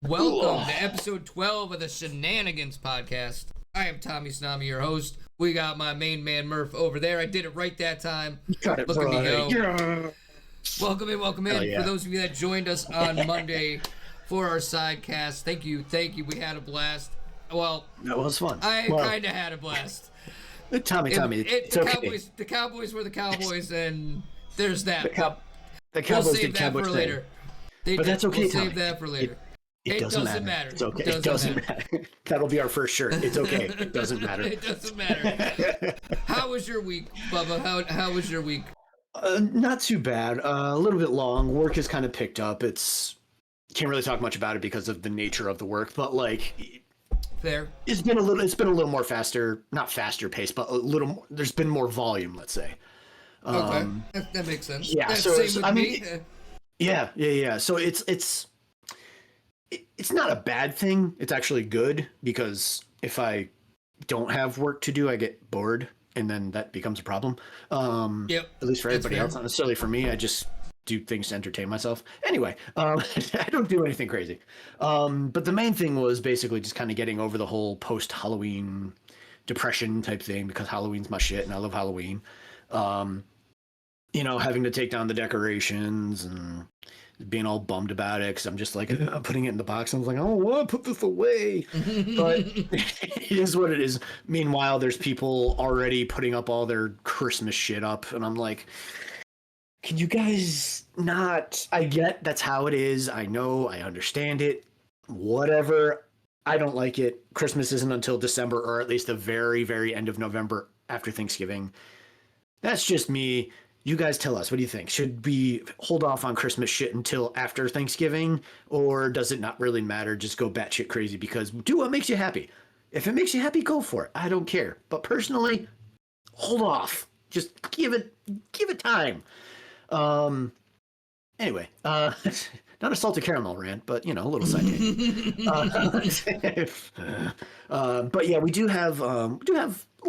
Welcome to episode 12 of the Shenanigans Podcast. I am Tommy Snami, your host. We got my main man Murph over there. I did it right that time. Got it, Look at me go. Yeah. Welcome in. Yeah. For those of you that joined us on Monday for our sidecast, thank you. We had a blast. Well, That was fun. I kind of had a blast. Tommy, it's the okay. Cowboys were the Cowboys, and there's that. The we'll Cowboys save did that Cowboys for thing. later. But that's okay, We'll Tommy. save that for later. It doesn't matter. It's okay. It doesn't matter. That'll be our first shirt. It's okay. It doesn't matter. It doesn't matter. How was your week, Bubba? How was your week? Not too bad. A little bit long. Work has kind of picked up. Can't really talk much about it because of the nature of the work, but like Fair. It's been a little more not faster paced, but a little more, there's been more volume, let's say. Okay. That makes sense. Yeah, That's so same with me. Yeah. So it's not a bad thing. It's actually good because if I don't have work to do, I get bored, and then that becomes a problem. Yep. At least for That's everybody fair. else, not necessarily for me. I just do things to entertain myself. Anyway, I don't do anything crazy. But the main thing was basically just kind of getting over the whole post-Halloween depression type thing because Halloween's my shit and I love Halloween. Having to take down the decorations and being all bummed about it because I'm just like I'm putting it in the box. I was like, oh, well, put this away. But it is what it is. Meanwhile, there's people already putting up all their Christmas shit up, and I'm like, can you guys not? I get that's how it is. I know. I understand it. Whatever. I don't like it. Christmas isn't until December, or at least the very, very end of November after Thanksgiving. That's just me. You guys tell us. What do you think? Should we hold off on Christmas shit until after Thanksgiving, or does it not really matter? Just go batshit crazy because do what makes you happy. If it makes you happy, go for it. I don't care. But personally, hold off. Just give it time. Anyway, not a salted caramel rant, but a little side tangent. But yeah, we do have a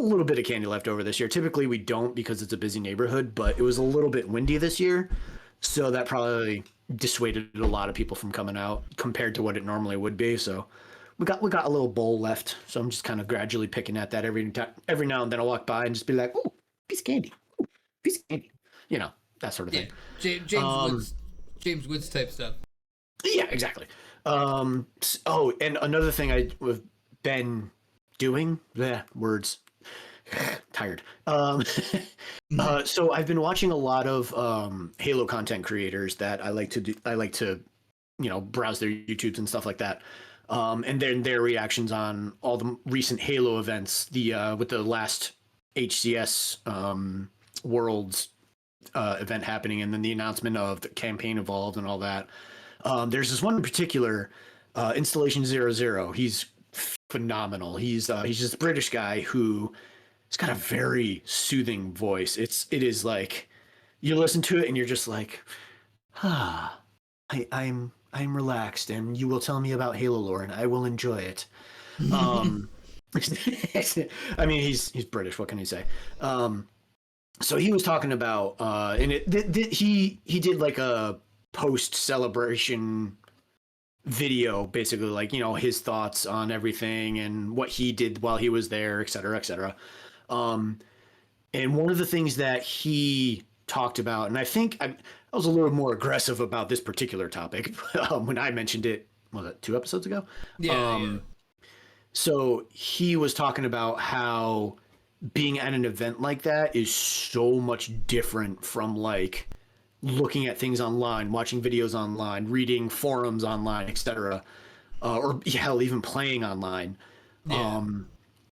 little bit of candy left over this year. Typically we don't because it's a busy neighborhood, but it was a little bit windy this year, so that probably dissuaded a lot of people from coming out compared to what it normally would be. So we got a little bowl left, so I'm just kind of gradually picking at that every now and then. I'll walk by and just be like, "Oh, piece of candy, ooh, piece of candy," that sort of thing. James Woods type stuff. Yeah, exactly. And another thing I've been doing, words, tired. So I've been watching a lot of Halo content creators that I like to browse their YouTubes and stuff like that. And then their reactions on all the recent Halo events, with the last HCS Worlds event happening, and then the announcement of the campaign evolved and all that. There's this one in particular, Installation 00. He's phenomenal. He's just a British guy who has got a very soothing voice. It is like you listen to it and you're just like, I'm relaxed, and you will tell me about Halo lore and I will enjoy it. I mean, he's British. What can he say? So he was talking about, and he did like a post celebration video, basically, like his thoughts on everything and what he did while he was there, et cetera, et cetera. And one of the things that he talked about, and I think I was a little more aggressive about this particular topic when I mentioned it. Was it 2 episodes ago? Yeah. So he was talking about how being at an event like that is so much different from like looking at things online, watching videos online, reading forums online, etc., or hell, even playing online,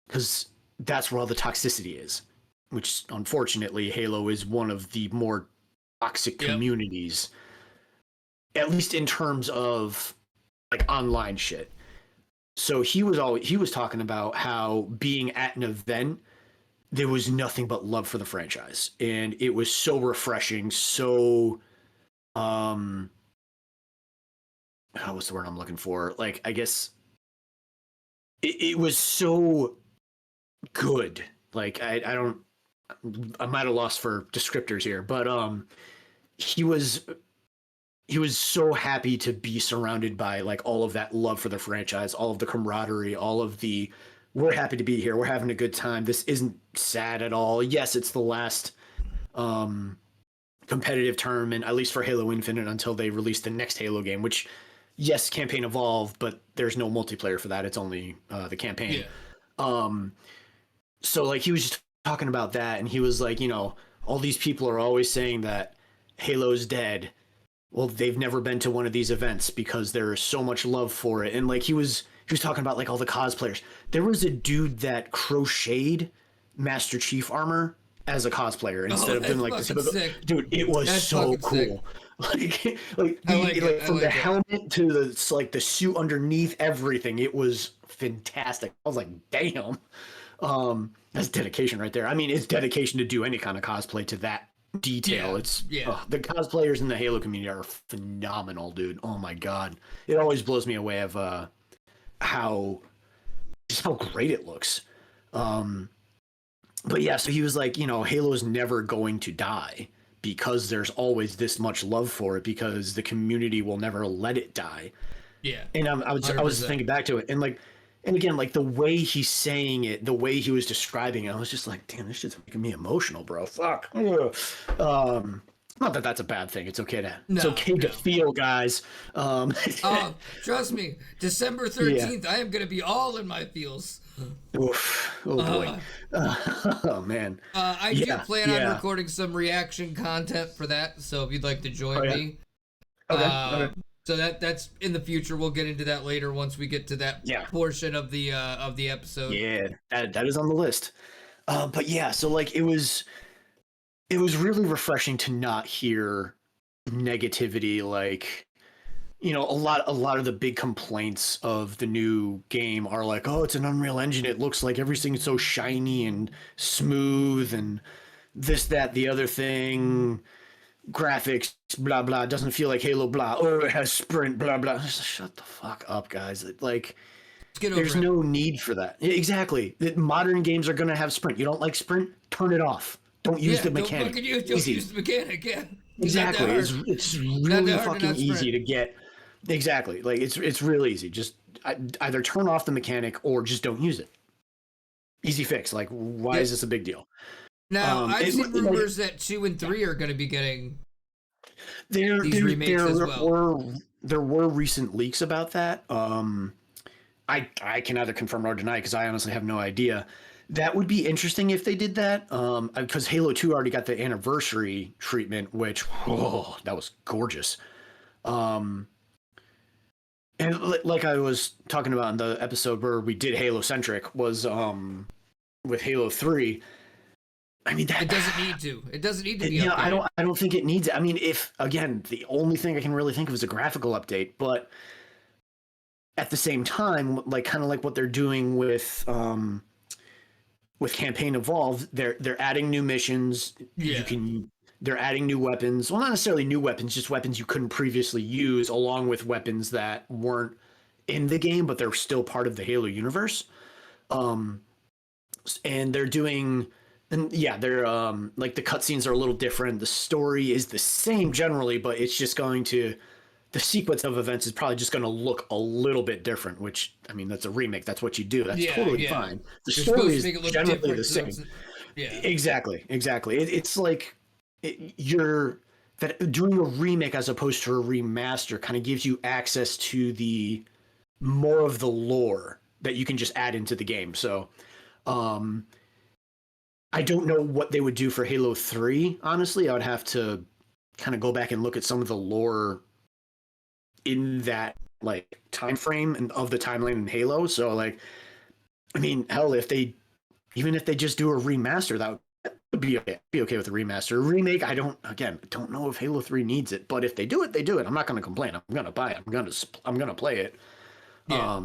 because that's where all the toxicity is. Which, unfortunately, Halo is one of the more toxic communities, at least in terms of like online shit. So he was talking about how being at an event, there was nothing but love for the franchise, and it was so refreshing. So, what's the word I'm looking for? Like, I guess it was so good. Like, I'm at a loss for descriptors here, but he was he was so happy to be surrounded by like all of that love for the franchise, all of the camaraderie, all of the we're happy to be here, we're having a good time. This isn't sad at all. Yes, it's the last um competitive tournament, at least for Halo Infinite, until they release the next Halo game, which yes, campaign evolved, but there's no multiplayer for that. It's only the campaign. Yeah. Um, so like he was just talking about that, and he was like, all these people are always saying that Halo's dead. Well, they've never been to one of these events because there is so much love for it. And like he was talking about like all the cosplayers. There was a dude that crocheted Master Chief armor as a cosplayer instead of doing like the typical. Sick. Dude, it was That's so cool. Sick. Like from the helmet to the like the suit underneath, everything. It was fantastic. I was like, damn. That's dedication right there. I mean, it's dedication to do any kind of cosplay to that detail. The cosplayers in the Halo community are phenomenal, dude. Oh my god. It always blows me away of how great it looks. But yeah, so he was like, Halo's never going to die because there's always this much love for it because the community will never let it die. Yeah. And I was thinking back to it, and like, and again, like the way he's saying it, the way he was describing it, I was just like, damn, this shit's making me emotional, bro. Fuck. Not that that's a bad thing. It's okay to feel, guys. Trust me, December 13th, I am gonna be all in my feels. Oof. Oh boy. Oh man. I do plan on recording some reaction content for that, so if you'd like to join me. Okay. So that's in the future. We'll get into that later once we get to that portion of the episode. Yeah, that is on the list. But yeah, so like it was really refreshing to not hear negativity. Like, a lot of the big complaints of the new game are like, oh, it's an Unreal Engine. It looks like everything's so shiny and smooth and this, that, the other thing. Graphics, blah blah, doesn't feel like Halo, blah. Oh, it has sprint, blah blah. Just shut the fuck up, guys. Like, there's no need for that. Exactly. Modern games are gonna have sprint. You don't like sprint? Turn it off. Don't use the mechanic. Don't use the mechanic. Yeah. Exactly. It's really fucking easy to get. Exactly. Like it's real easy. Just either turn off the mechanic or just don't use it. Easy fix. Like, why is this a big deal? Now, I've seen rumors that 2 and 3 are going to be getting these remakes as well. There were recent leaks about that. I can neither confirm nor deny because I honestly have no idea. That would be interesting if they did that, because Halo 2 already got the anniversary treatment, which, that was gorgeous. And like I was talking about in the episode where we did Halo-centric was with Halo 3. I mean, it doesn't need to. It doesn't need to be. Yeah, I don't think it needs it. I mean, if again, the only thing I can really think of is a graphical update, but at the same time, like kind of like what they're doing with Campaign Evolved, they're adding new missions. Yeah. They're adding new weapons. Well, not necessarily new weapons, just weapons you couldn't previously use, along with weapons that weren't in the game, but they're still part of the Halo universe. And they're doing. And yeah, they're like the cutscenes are a little different. The story is the same generally, but it's just the sequence of events is probably just going to look a little bit different, which, I mean, that's a remake. That's what you do. That's totally fine. The story is generally the same. Exactly. It's like you're doing a remake as opposed to a remaster kind of gives you access to the more of the lore that you can just add into the game. So, I don't know what they would do for Halo 3, honestly. I would have to kind of go back and look at some of the lore in that like time frame and of the timeline in Halo. So like, I mean, hell, if they just do a remaster, that would be okay with a remaster. A remake, I don't know if Halo 3 needs it, but if they do it, they do it. I'm not going to complain. I'm going to buy it. I'm going to play it. Yeah.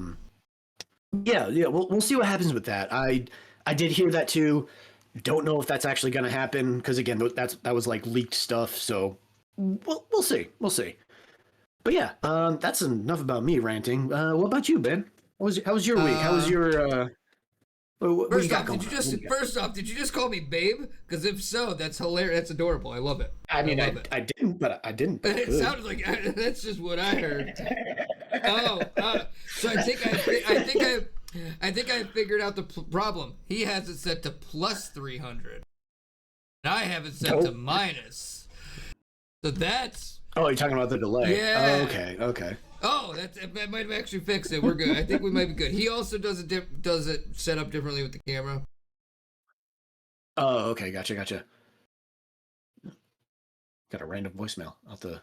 We'll see what happens with that. I did hear that too. Don't know if that's actually going to happen because again, that was like leaked stuff. So we'll see. But yeah, that's enough about me ranting. What about you, Ben? How was your week? How was your What you got going on? First off, did you just call me babe? Because if so, that's hilarious. That's adorable. I love it. I mean, I didn't, but I didn't. But it sounded like that's just what I heard. So I think I figured out the problem. He has it set to plus 300, and I have it set to minus. So that's. Oh, you're talking about the delay. Yeah. Oh, okay. Oh, that might have actually fixed it. We're good. I think we might be good. He also does it set up differently with the camera. Oh, okay. Gotcha. Got a random voicemail out the.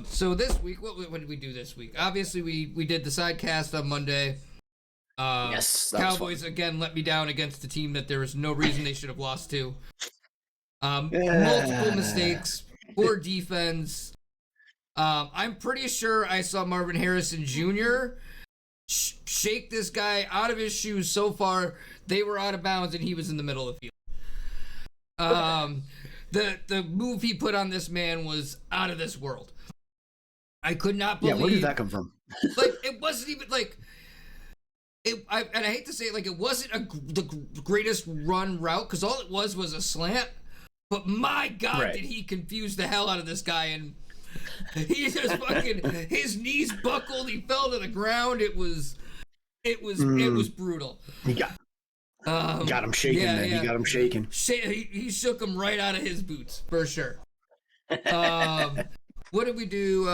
So this week, what did we do this week? Obviously, we did the sidecast on Monday. Yes. Cowboys again let me down against a team that there was no reason they should have lost to. Multiple mistakes, poor defense. I'm pretty sure I saw Marvin Harrison Jr. Shake this guy out of his shoes so far they were out of bounds and he was in the middle of the field. The move he put on this man was out of this world. I could not believe. Yeah, where did that come from? Like it wasn't even like. And I hate to say it, like it wasn't the greatest run route because all it was a slant. But my God, did he confuse the hell out of this guy and. He just fucking his knees buckled. He fell to the ground. It was brutal. He got him shaking. Yeah. He got him shaking. He shook him right out of his boots for sure. What did we do?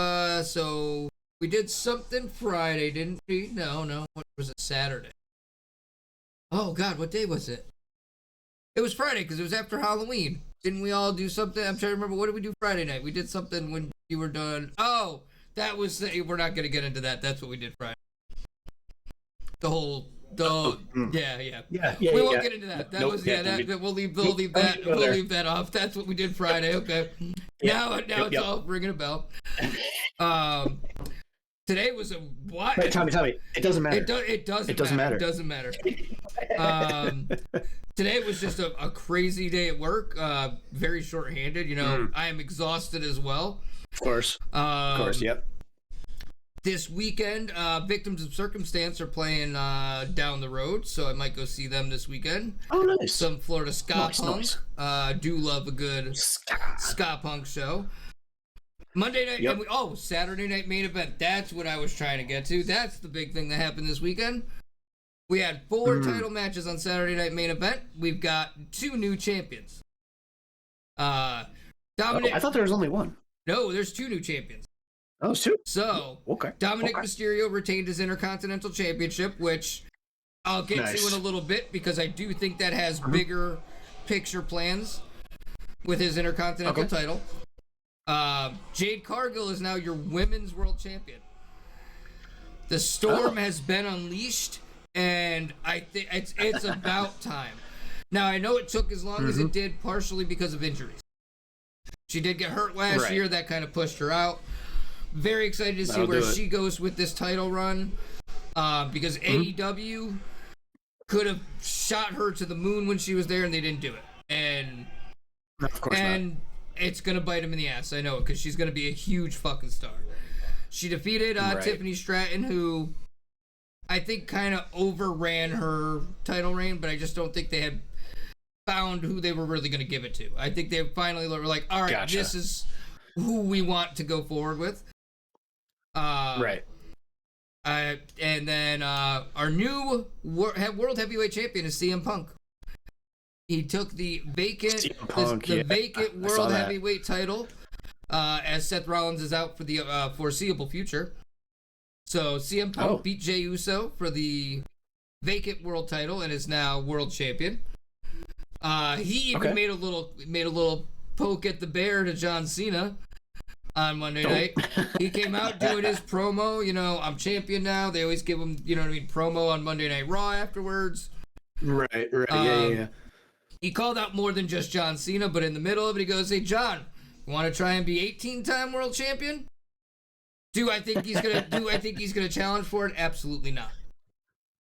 So we did something Friday, didn't we? No. What was it? Saturday. Oh God, what day was it? It was Friday because it was after Halloween. Didn't we all do something? I'm trying to remember. What did we do Friday night? We did something when you were done. Oh, that was. We're not going to get into that. That's what we did Friday. Yeah. We won't get into that. That was we'll leave that off. That's what we did Friday. Okay. Now it's all ringing a bell. Today was a what? Wait, Tommy. It doesn't matter. It doesn't matter. It doesn't matter. Today was just a crazy day at work. Very short-handed. You know, I am exhausted as well. Of course. Yep. This weekend, Victims of Circumstance are playing down the road, so I might go see them this weekend. Oh, nice. Some Florida ska punk. Nice. Do love a good ska punk show. Monday night, Saturday night main event. That's what I was trying to get to. That's the big thing that happened this weekend. We had 4 title matches on Saturday night main event. We've got 2 new champions. Dominic. I thought there was only 1. No, there's 2 new champions. Oh, 2. So, Dominic Mysterio retained his Intercontinental Championship, which I'll get to in a little bit because I do think that has bigger picture plans with his Intercontinental title. Jade Cargill is now your Women's World Champion. The storm has been unleashed, and I think it's about time. Now, I know it took as long as it did partially because of injuries. She did get hurt last year. That kind of pushed her out. Very excited to see where she goes with this title run because AEW could have shot her to the moon when she was there, and they didn't do it. And of course not. It's going to bite him in the ass. I know it because she's going to be a huge fucking star. She defeated Tiffany Stratton, who I think kind of overran her title reign, but I just don't think they had found who they were really going to give it to. I think they finally were like, all right, this is who we want to go forward with. And then our new world heavyweight champion is CM Punk. He took the vacant world heavyweight title as Seth Rollins is out for the foreseeable future. So CM Punk beat Jey Uso for the vacant world title and is now world champion. He even made a little poke at the bear to John Cena on Monday night. He came out doing his promo. You know, I'm champion now. They always give him, promo on Monday Night Raw afterwards. Right. Yeah. He called out more than just John Cena, but in the middle of it, he goes, "Hey, John, you want to try and be 18-time world champion? Do I think he's gonna challenge for it? Absolutely not."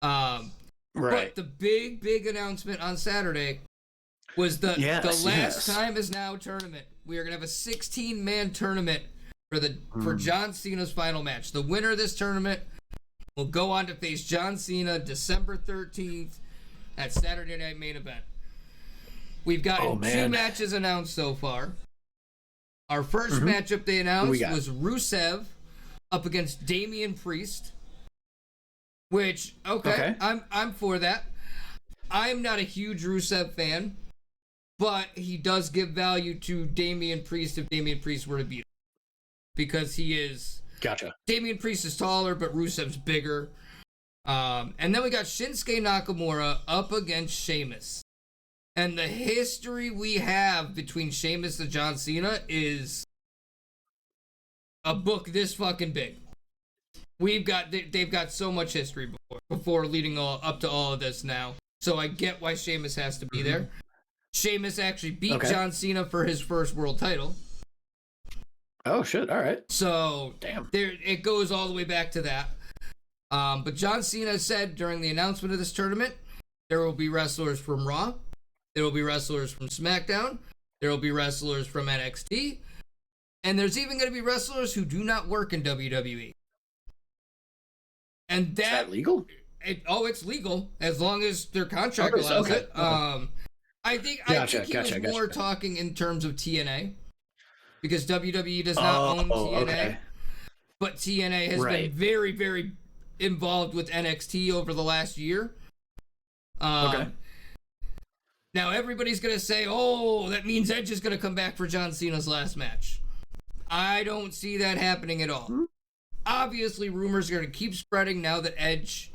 But the big announcement on Saturday was the last time is now tournament. We are gonna have a 16-man tournament for John Cena's final match. The winner of this tournament will go on to face John Cena December 13th at Saturday Night Main Event. We've gotten 2 matches announced so far. Our first matchup they announced was Rusev up against Damian Priest, which, okay. I'm for that. I'm not a huge Rusev fan, but he does give value to Damian Priest if Damian Priest were to beat him. Because he is... Gotcha. Damian Priest is taller, but Rusev's bigger. And then we got Shinsuke Nakamura up against Sheamus. And the history we have between Sheamus and John Cena is a book this fucking big. They've got so much history before leading up to all of this now. So I get why Sheamus has to be there. Sheamus actually beat John Cena for his first world title. Oh shit! All right. So damn, it goes all the way back to that. But John Cena said during the announcement of this tournament, there will be wrestlers from Raw, there will be wrestlers from SmackDown, there will be wrestlers from NXT, and there's even going to be wrestlers who do not work in WWE. And is that legal? It's legal as long as their contract allows it. I think he was more talking in terms of TNA. Because WWE does not own TNA. Okay. But TNA has been very, very involved with NXT over the last year. Now everybody's going to say, oh, that means Edge is going to come back for John Cena's last match. I don't see that happening at all. Obviously, rumors are going to keep spreading now that Edge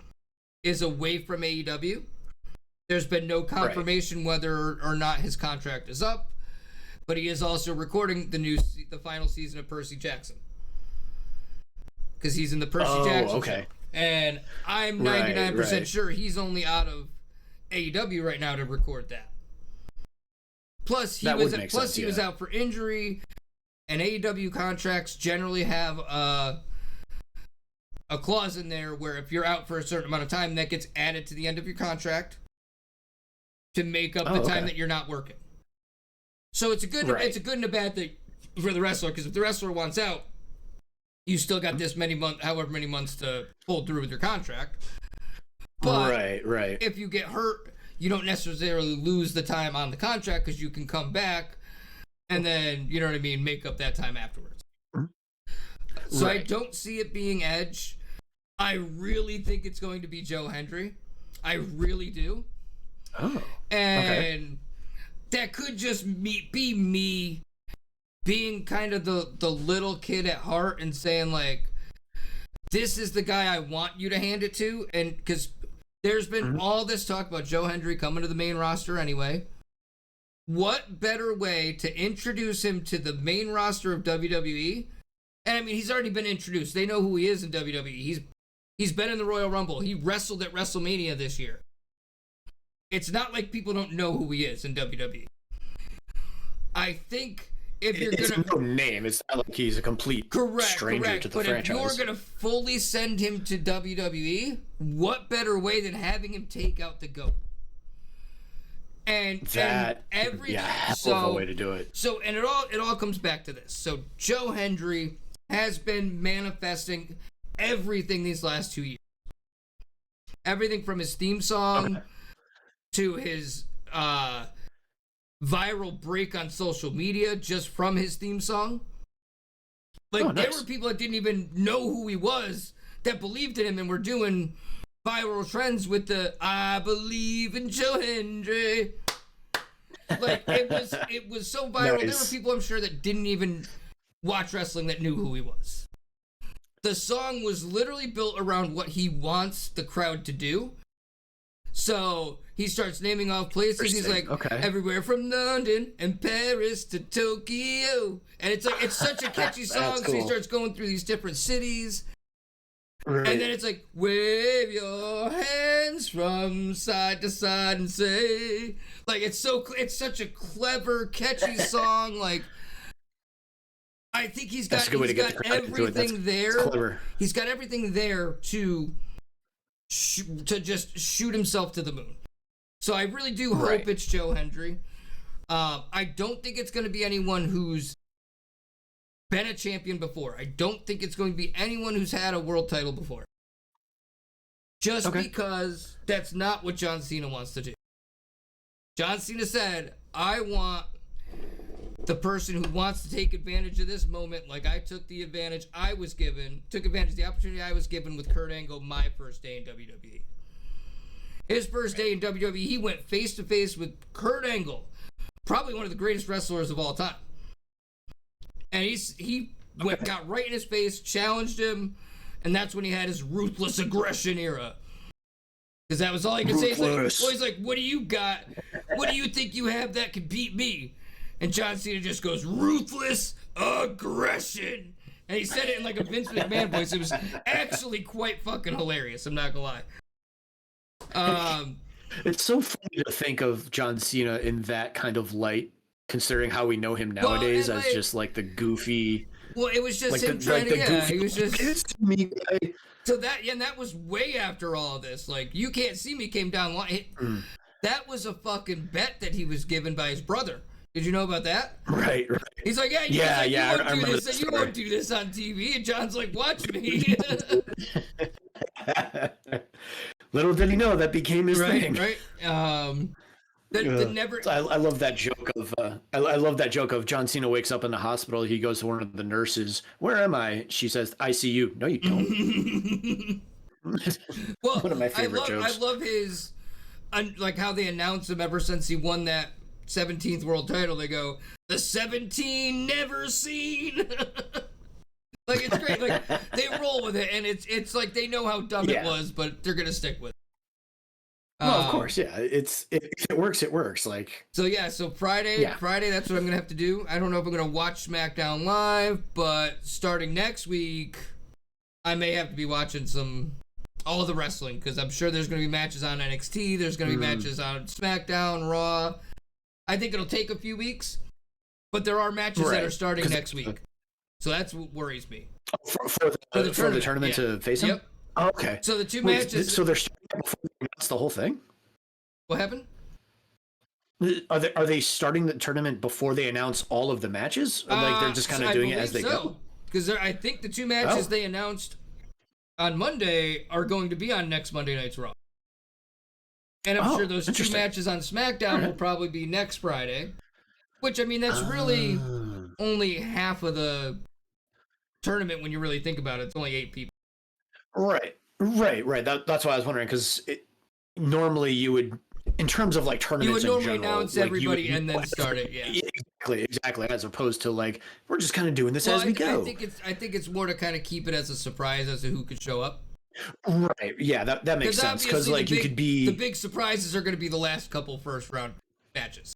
is away from AEW. There's been no confirmation whether or not his contract is up. But he is also recording the final season of Percy Jackson. Because he's in the Percy Jackson show. And I'm 99% sure he's only out of AEW right now to record that. Plus, he was out for injury, and AEW contracts generally have a clause in there where if you're out for a certain amount of time, that gets added to the end of your contract to make up the time that you're not working. So it's a good and a bad thing for the wrestler, because if the wrestler wants out, you still got this however many months to pull through with your contract. But if you get hurt, you don't necessarily lose the time on the contract because you can come back and then, you know what I mean, make up that time afterwards. So I don't see it being Edge. I really think it's going to be Joe Hendry. I really do. Oh. And that could just be me being kind of the little kid at heart and saying, like, this is the guy I want you to hand it to. And because there's been all this talk about Joe Hendry coming to the main roster anyway. What better way to introduce him to the main roster of WWE? And I mean, he's already been introduced. They know who he is in WWE. He's been in the Royal Rumble. He wrestled at WrestleMania this year. It's not like people don't know who he is in WWE. I think if you're it's no name. It's not like he's a complete stranger to the franchise. But if you're going to fully send him to WWE, what better way than having him take out the GOAT? And every hell of a way to do it. So and it all comes back to this. So Joe Hendry has been manifesting everything these last 2 years. Everything from his theme song to his viral break on social media just from his theme song. Like, there were people that didn't even know who he was that believed in him and were doing viral trends with the "I believe in Joe Hendry." Like, it was so viral. Nice. There were people, I'm sure, that didn't even watch wrestling that knew who he was. The song was literally built around what he wants the crowd to do. So he starts naming off places. He's like, everywhere from London and Paris to Tokyo. And it's like, it's such a catchy song. Cool. So he starts going through these different cities. Right. And then it's like, wave your hands from side to side and say, like, it's such a clever, catchy song. Like, I think he's got everything there. He's got everything there to just shoot himself to the moon. So I really do hope it's Joe Hendry. I don't think it's going to be anyone who's been a champion before. I don't think it's going to be anyone who's had a world title before. Just because that's not what John Cena wants to do. John Cena said, I want the person who wants to take advantage of this moment like I took the advantage I was given, took advantage of the opportunity I was given with Kurt Angle my first day in WWE. His first day in WWE, he went face-to-face with Kurt Angle, probably one of the greatest wrestlers of all time. And he got right in his face, challenged him, and that's when he had his ruthless aggression era. Because that was all he could say. He's like, what do you got? What do you think you have that could beat me? And John Cena just goes, ruthless aggression. And he said it in like a Vince McMahon voice. It was actually quite fucking hilarious. I'm not gonna lie. It's so funny to think of John Cena in that kind of light, considering how we know him nowadays as just like the goofy. Well, it was just like him trying to, he was just. It's me guy. So and that was way after all of this. Like, You Can't See Me came down. That was a fucking bet that he was given by his brother. Did you know about that? Right. He's like, you won't do this on TV. And John's like, watch me. Little did he know that became his thing. Right. I love that joke of I love that joke of John Cena wakes up in the hospital. He goes to one of the nurses. Where am I? She says, ICU. No, you don't. Well, one of my favorite jokes. I love his like how they announced him ever since he won that 17th world title. They go, the 17 never seen. Like, it's great. Like, they roll with it, and it's like they know how dumb it was, but they're gonna stick with it. Well, of course, yeah. If it works, it works. Like, so Friday, that's what I'm gonna have to do. I don't know if I'm gonna watch SmackDown Live, but starting next week, I may have to be watching all of the wrestling, because I'm sure there's gonna be matches on NXT. There's gonna be matches on SmackDown, Raw. I think it'll take a few weeks, but there are matches that are starting next week. So that's what worries me. For the tournament to face him? Yep. Oh, okay. So the two matches. So they're starting before they announce the whole thing? What happened? Are they starting the tournament before they announce all of the matches? Or like they're just kind of doing it as they go? Because I think the two matches they announced on Monday are going to be on next Monday Night's Raw. And I'm sure those two matches on SmackDown will probably be next Friday. Which, I mean, that's really only half of the tournament when you really think about it. It's only 8 people. Right. That's why I was wondering, because normally you would, in terms of like tournaments, you would normally announce everybody and then start it. Yeah, exactly. As opposed to like we're just kind of doing this as we go. I think it's more to kind of keep it as a surprise as to who could show up. Right. Yeah, that makes sense, because like you could be the big surprises are going to be the last couple first round matches.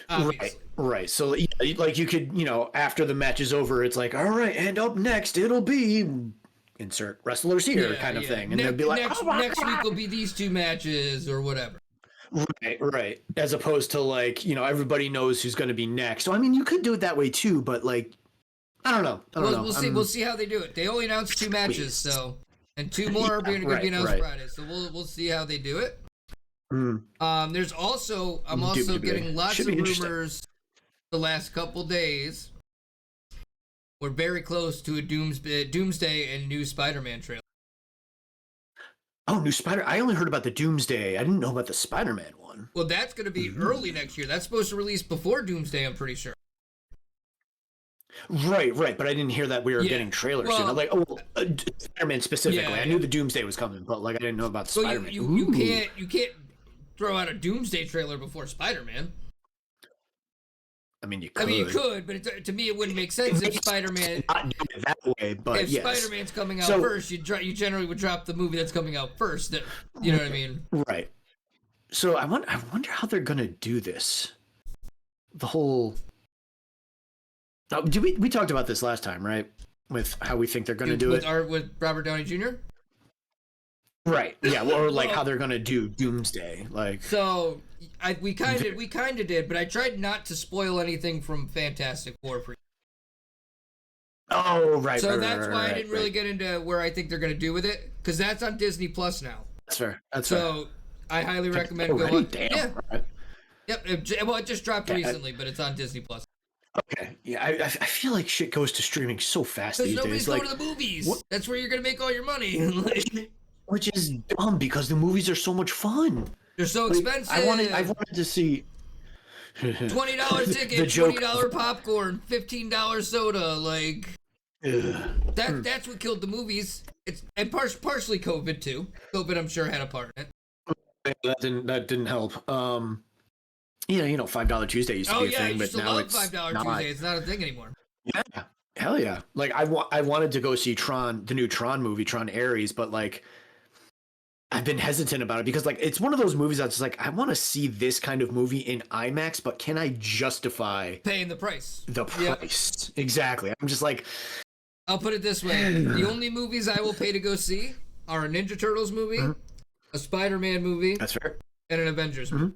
Obviously. Right. So like you could, after the match is over, it's like, all right, and up next it'll be insert wrestlers here kind of thing, and they'll be like, next week will be these two matches or whatever. Right. As opposed to like, everybody knows who's going to be next. So I mean, you could do it that way too, but like, I don't know. We'll see. We'll see how they do it. They only announced 2 matches, so, and 2 more are going to be announced Friday. So we'll see how they do it. There's also I'm also getting lots of rumors the last couple days. We're very close to a Doomsday and new Spider-Man trailer. Oh, new Spider! I only heard about the Doomsday. I didn't know about the Spider-Man one. Well, that's going to be early next year. That's supposed to release before Doomsday, I'm pretty sure. Right. But I didn't hear that we were getting trailers. Well, I'm like, Spider-Man specifically. I knew the Doomsday was coming, but like I didn't know about Spider-Man. You can't throw out a Doomsday trailer before Spider-Man. I mean, you could, but to me, it wouldn't make sense if Spider-Man not do it that way. But if Spider-Man's coming out first, you generally would drop the movie that's coming out first. You know what I mean? Right. So I wonder how they're gonna do this. The whole. We talked about this last time, right? With how we think they're gonna do it with Robert Downey Jr. Right. Yeah. Or like how they're gonna do Doomsday. Like. So. We kind of did, but I tried not to spoil anything from Fantastic Four for you. Oh, right. So that's why I didn't really get into where I think they're going to do with it, because that's on Disney Plus now. That's fair. So I highly recommend going. Damn. Yeah. Right. Yep. It just dropped recently, but it's on Disney Plus. Okay. Yeah, I feel like shit goes to streaming so fast these days. Because nobody's going to the movies. That's where you're going to make all your money. Which is dumb, because the movies are so much fun. They're so expensive. I wanted to see. $20 ticket, $20 popcorn, $15 soda. Like that's what killed the movies. And partially COVID too. COVID, I'm sure, had a part in it. That didn't help. $5 Tuesday used to be a thing, but now it's $5 Tuesday. It's not a thing anymore. Yeah, hell yeah! Like I wanted to go see Tron, the new Tron movie, Tron Ares, but like I've been hesitant about it because like it's one of those movies that's like I want to see this kind of movie in IMAX, but can I justify paying the price? The price, exactly. I'm just like, I'll put it this way: the only movies I will pay to go see are a Ninja Turtles movie, a Spider-Man movie, that's fair, and an Avengers movie.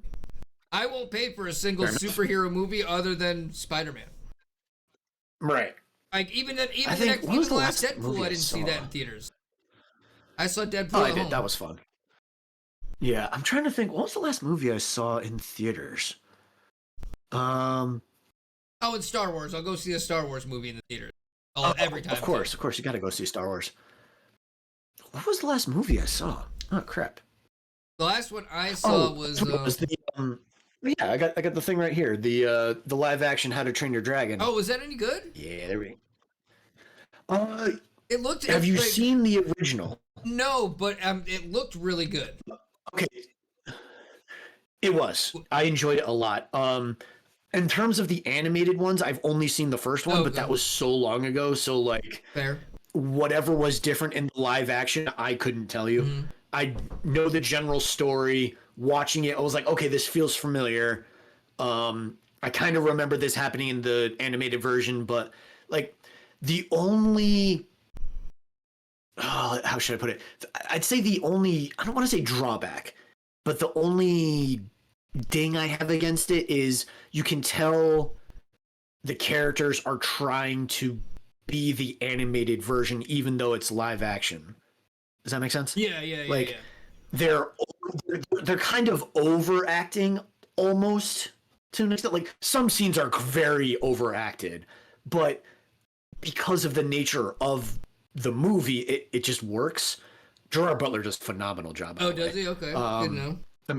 I won't pay for a single superhero movie other than Spider-Man. Right. Like even the last Deadpool, I didn't see that in theaters. I saw Deadpool. Oh, I did. That was fun. Yeah, I'm trying to think. What was the last movie I saw in theaters? Oh, it's Star Wars. I'll go see a Star Wars movie in the theaters. Every time. Of course, you got to go see Star Wars. What was the last movie I saw? Oh crap! The last one I saw was the. Yeah, I got the thing right here. The live action How to Train Your Dragon. Oh, was that any good? Yeah, there we go. It looked. Have you seen the original? No, but it looked really good. Okay. It was. I enjoyed it a lot. In terms of the animated ones, I've only seen the first one, but that was so long ago. So like, fair. Whatever was different in the live action, I couldn't tell you. Mm-hmm. I know the general story. Watching it, I was like, okay, this feels familiar. I kind of remember this happening in the animated version, but like the only, how should I put it? I'd say the only, I don't want to say drawback, but the only ding I have against it is you can tell the characters are trying to be the animated version, even though it's live action. Does that make sense? Yeah. Like, they're kind of overacting almost to an extent. Like some scenes are very overacted, but because of the nature of the movie, it just works. Gerard Butler does a phenomenal job. Oh, does he? Okay, good to know. I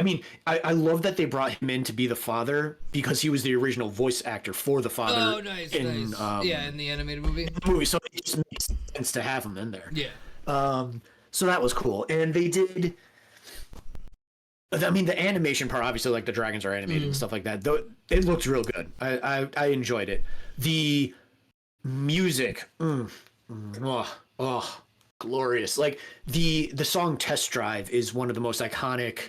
mean, I love that they brought him in to be the father because he was the original voice actor for the father. Oh, nice. In the animated movie. So it just makes sense to have him in there. Yeah. So that was cool. And they did, I mean, the animation part, obviously, like the dragons are animated and stuff like that. Though it looked real good. I enjoyed it. The music, glorious. Like the song Test Drive is one of the most iconic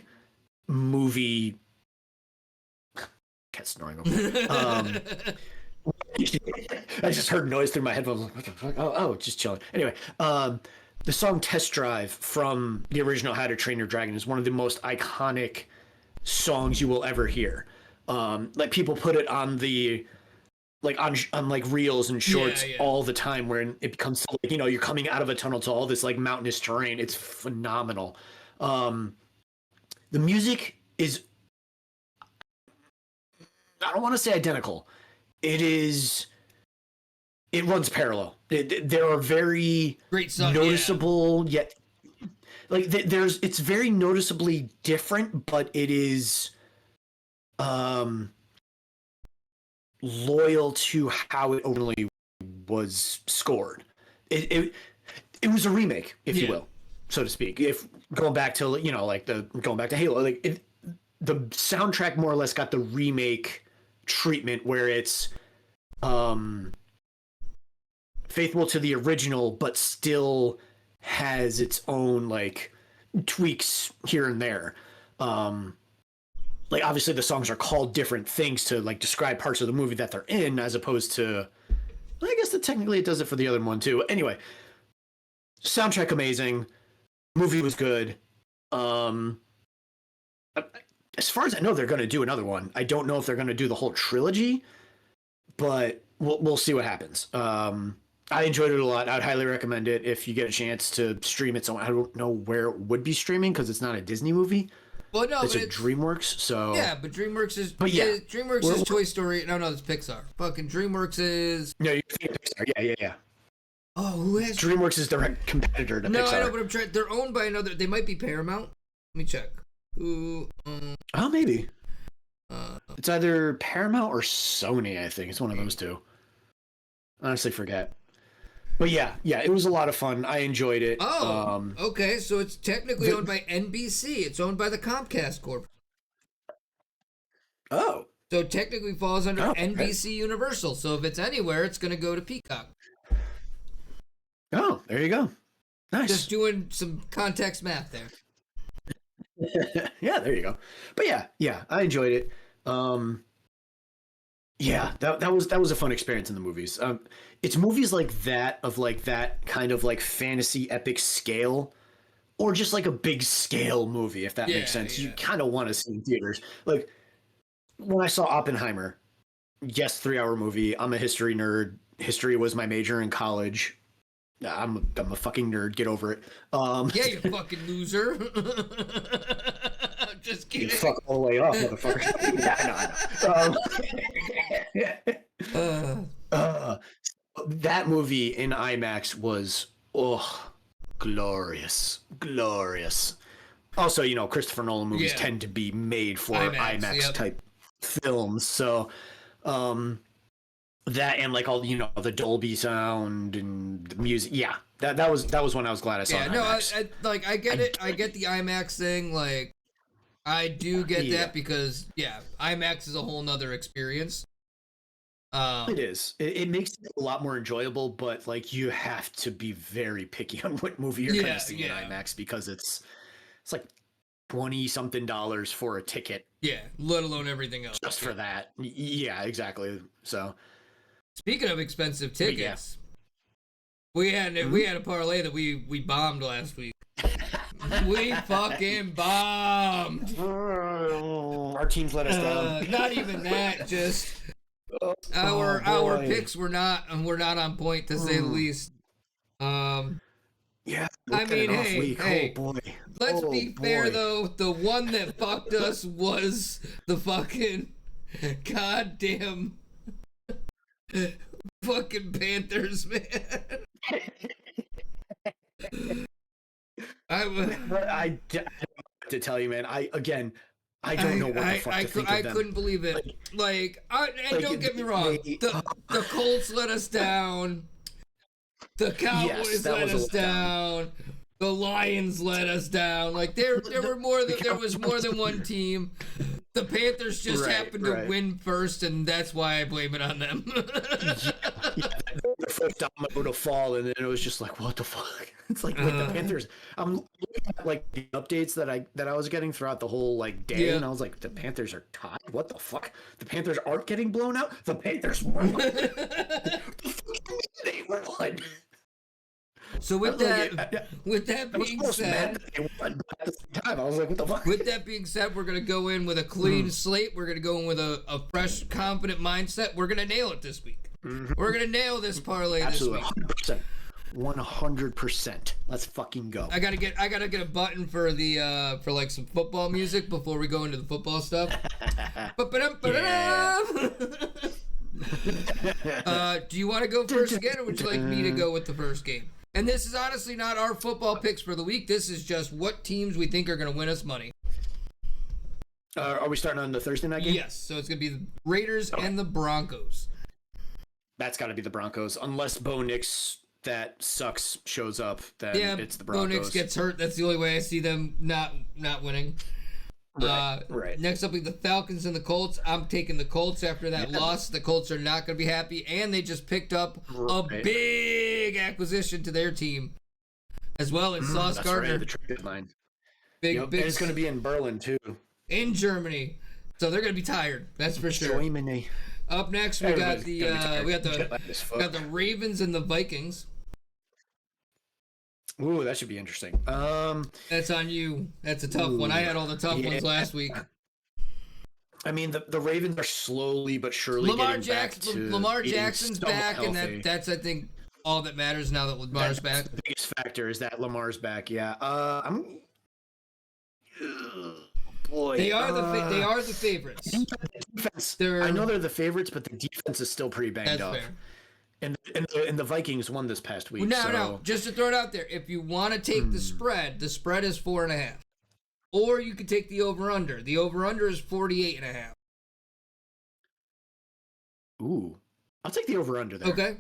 movie. Cat snoring over. I just heard noise through my headphones. What the fuck? Oh, just chilling. Anyway, the song Test Drive from the original How to Train Your Dragon is one of the most iconic songs you will ever hear. Like people put it on the on like reels and shorts all the time, where it becomes like, you're coming out of a tunnel to all this like mountainous terrain. It's phenomenal. The music is, I don't want to say identical. It runs parallel. There are very great song, noticeable, yet like it's very noticeably different, but it is loyal to how it originally was scored. It was a remake, if you will, so to speak. If going back to going back to Halo, like the soundtrack more or less got the remake treatment where it's faithful to the original, but still has its own like tweaks here and there. Like obviously the songs are called different things to like describe parts of the movie that they're in, as opposed to, I guess that technically it does it for the other one too. Anyway, soundtrack amazing, movie was good. As far as I know, they're going to do another one. I don't know if they're going to do the whole trilogy, but we'll see what happens. I enjoyed it a lot. I'd highly recommend it if you get a chance to stream it. So I don't know where it would be streaming because it's not a Disney movie. Well, no, it's DreamWorks. So yeah, but DreamWorks is DreamWorks is Toy Story. No, it's Pixar. Fucking DreamWorks is you're thinking Pixar. Yeah. Oh, who has DreamWorks is direct competitor to Pixar. No, I know, but I'm trying. They're owned by another. They might be Paramount. Let me check. Oh, maybe. It's either Paramount or Sony, I think. It's one of those two. I honestly forget. But yeah, it was a lot of fun. I enjoyed it. Oh, okay. So it's technically owned by NBC. It's owned by the Comcast Corp. Oh. So it technically falls under NBC Universal. So if it's anywhere, it's going to go to Peacock. Oh, there you go. Nice. Just doing some context math there. Yeah, there you go. But yeah, I enjoyed it. Yeah, that was a fun experience in the movies. It's movies like that, of like that kind of like fantasy epic scale, or just like a big scale movie, if that makes sense. You kind of want to see in theaters. Like when I saw Oppenheimer, yes, 3-hour movie. I'm a history nerd. History was my major in college. I'm a fucking nerd. Get over it. Yeah, you fucking loser. Just kidding. You fuck all the way off, motherfucker. That movie in IMAX was glorious. Also, Christopher Nolan movies tend to be made for IMAX type films, so that and like all the Dolby sound and the music. Yeah, that was one I was glad I saw. Yeah, no, I get it. I get the IMAX thing. Like, I do get that because IMAX is a whole nother experience. It is. It makes it a lot more enjoyable, but like you have to be very picky on what movie you're going to see in IMAX, because it's like $20-something for a ticket. Yeah, let alone everything else. Just for that. Yeah, exactly. So, speaking of expensive tickets, we had a parlay that we bombed last week. We fucking bombed. Our teams let us down. Not even that, just our picks were not on point, to say the least. Yeah, I mean, hey, oh boy. Let's be fair though. The one that fucked us was the fucking goddamn fucking Panthers, man. I don't know to tell you, man. I don't know what the fuck to think of them. I couldn't believe it. Don't get me wrong. The Colts let us down. The Cowboys let us down. The Lions let us down. Like there was more than one team. The Panthers just happened to win first, and that's why I blame it on them. The first domino to fall, and then it was just like, what the fuck? It's like, wait, the Panthers. I'm looking at like the updates that I was getting throughout the whole like day, and I was like, the Panthers are tied. What the fuck? The Panthers aren't getting blown out. The Panthers won. They won. So with that being said, I was like, what the fuck? With that being said, we're gonna go in with a clean slate. We're gonna go in with a fresh, confident mindset. We're gonna nail it this week. We're gonna nail this parlay this week. 100%. Let's fucking go. I gotta get a button for the for like some football music before we go into the football stuff. Do you want to go first again, or would you like me to go with the first game? And this is honestly not our football picks for the week. This is just what teams we think are going to win us money. Are we starting on the Thursday night game? Yes. So it's going to be the Raiders and the Broncos. That's got to be the Broncos. Unless Bo Nix, that sucks, shows up, then it's the Broncos. Bo Nix gets hurt. That's the only way I see them not winning. Right. Next up will be the Falcons and the Colts. I'm taking the Colts after that loss. The Colts are not going to be happy, and they just picked up a big acquisition to their team, as well as Sauce Gardner. Right, the trade deadline. Big. And it's going to be in Berlin too. In Germany, so they're going to be tired. That's for sure. Germany. Up next, we got the Ravens and the Vikings. Ooh, that should be interesting. That's on you. That's a tough one. I had all the tough ones last week. I mean, the Ravens are slowly but surely Lamar Jackson's back, healthy. And that's I think all that matters now that Lamar's back. The biggest factor is that Lamar's back. Yeah. Boy, they are the favorites. Defense. I know they're the favorites, but the defense is still pretty banged up. Fair. And the Vikings won this past week. No. Just to throw it out there, if you want to take the spread is 4.5. Or you could take the over-under. The over-under is 48.5. Ooh. I'll take the over-under there. Okay.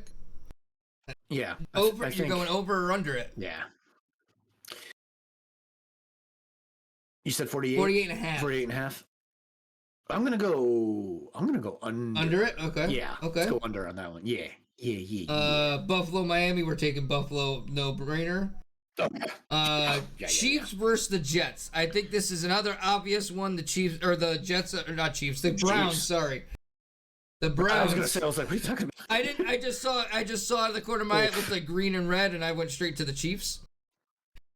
Yeah. You're think, going over or under it? Yeah. You said 48? 48 and a half. 48 and a half. I'm gonna go under. Under it? Okay. Yeah. Okay. Let's go under on that one. Yeah. Buffalo, Miami, we're taking Buffalo, no brainer. Chiefs versus the Jets. I think this is another obvious one. The Chiefs or the Jets are not Chiefs. The Browns. Chiefs. Sorry. The Browns. I was gonna say. I was like, what are you talking about? I just saw out of the corner of my eye. It looked like green and red, and I went straight to the Chiefs.